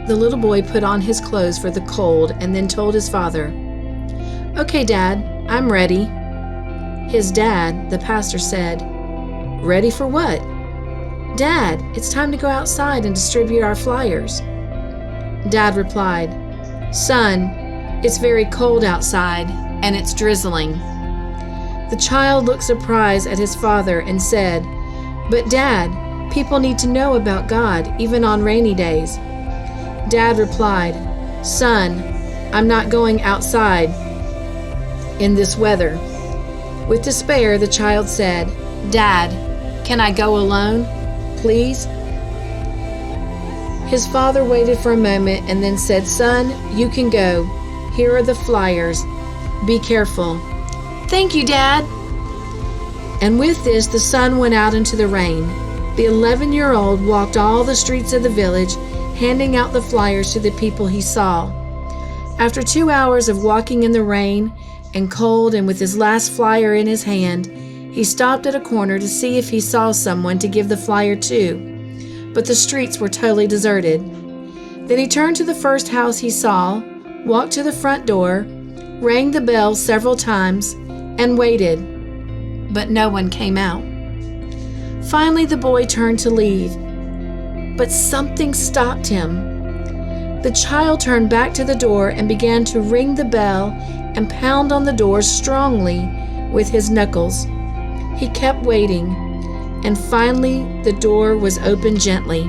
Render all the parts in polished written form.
the little boy put on his clothes for the cold and then told his father, "Okay, Dad, I'm ready." His dad, the pastor, said, "Ready for what?" "Dad, it's time to go outside and distribute our flyers." Dad replied, "Son, it's very cold outside and it's drizzling." The child looked surprised at his father and said, "But Dad, people need to know about God even on rainy days." Dad replied, "Son, I'm not going outside in this weather." With despair, the child said, "Dad, can I go alone, please?" His father waited for a moment and then said, "Son, you can go. Here are the flyers. Be careful." "Thank you, Dad." And with this, the son went out into the rain. The 11-year-old walked all the streets of the village, handing out the flyers to the people he saw. After 2 hours of walking in the rain and cold and with his last flyer in his hand, he stopped at a corner to see if he saw someone to give the flyer to, but the streets were totally deserted. Then he turned to the first house he saw, walked to the front door, rang the bell several times, and waited, but no one came out. Finally, the boy turned to leave, but something stopped him. The child turned back to the door and began to ring the bell and pound on the door strongly with his knuckles. He kept waiting, and finally the door was opened gently.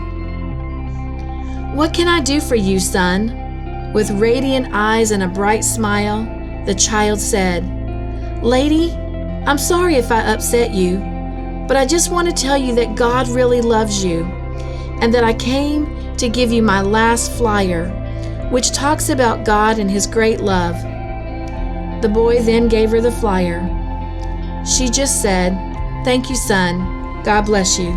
"What can I do for you, son?" With radiant eyes and a bright smile, the child said, "Lady, I'm sorry if I upset you, but I just want to tell you that God really loves you, and that I came to give you my last flyer, which talks about God and His great love." The boy then gave her the flyer. She just said, "Thank you, son. God bless you."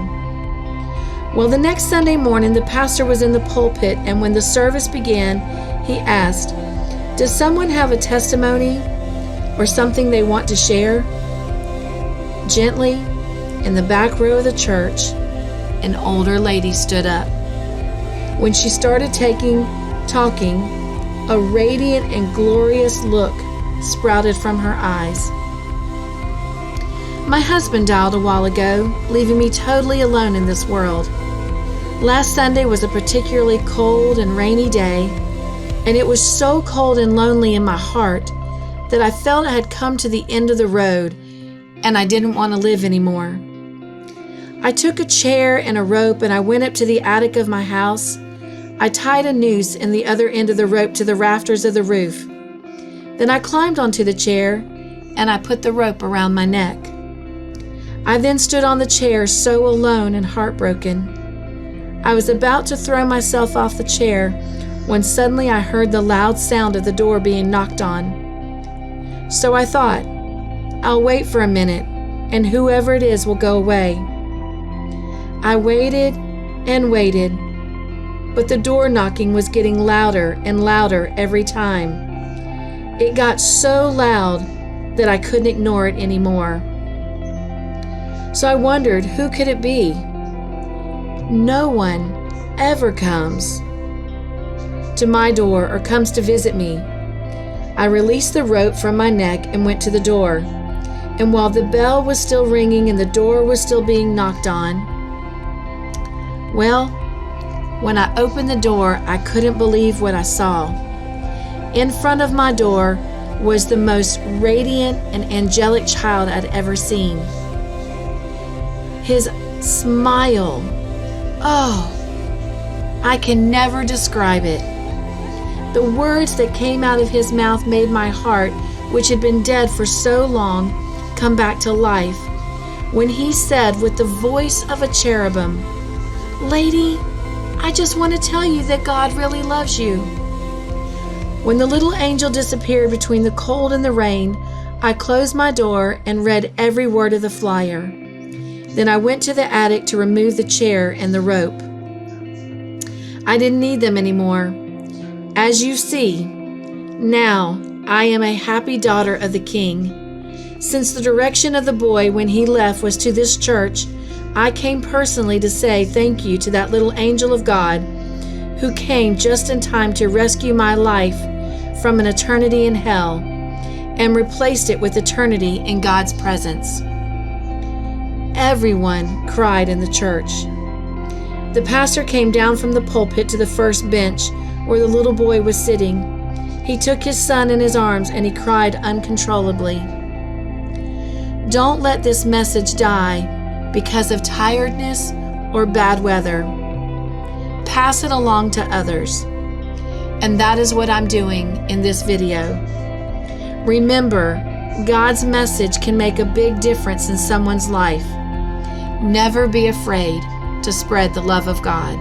Well, the next Sunday morning, the pastor was in the pulpit, and when the service began, he asked, "Does someone have a testimony or something they want to share?" Gently, in the back row of the church, an older lady stood up. When she started talking, a radiant and glorious look sprouted from her eyes. "My husband died a while ago, leaving me totally alone in this world. Last Sunday was a particularly cold and rainy day, and it was so cold and lonely in my heart that I felt I had come to the end of the road and I didn't want to live anymore. I took a chair and a rope and I went up to the attic of my house. I tied a noose in the other end of the rope to the rafters of the roof. Then I climbed onto the chair and I put the rope around my neck. I then stood on the chair so alone and heartbroken. I was about to throw myself off the chair when suddenly I heard the loud sound of the door being knocked on. So I thought, I'll wait for a minute and whoever it is will go away. I waited and waited, but the door knocking was getting louder and louder every time. It got so loud that I couldn't ignore it anymore. So I wondered, who could it be? No one ever comes to my door or comes to visit me. I released the rope from my neck and went to the door. And while the bell was still ringing and the door was still being knocked on, well, when I opened the door, I couldn't believe what I saw. In front of my door was the most radiant and angelic child I'd ever seen. His smile, oh, I can never describe it. The words that came out of his mouth made my heart, which had been dead for so long, come back to life when he said with the voice of a cherubim, "Lady, I just want to tell you that God really loves you." When the little angel disappeared between the cold and the rain, I closed my door and read every word of the flyer. Then I went to the attic to remove the chair and the rope. I didn't need them anymore. As you see, now I am a happy daughter of the King. Since the direction of the boy when he left was to this church, I came personally to say thank you to that little angel of God who came just in time to rescue my life from an eternity in hell and replaced it with eternity in God's presence. Everyone cried in the church. The pastor came down from the pulpit to the first bench where the little boy was sitting. He took his son in his arms and he cried uncontrollably. Don't let this message die because of tiredness or bad weather. Pass it along to others. And that is what I'm doing in this video. Remember, God's message can make a big difference in someone's life. Never be afraid to spread the love of God.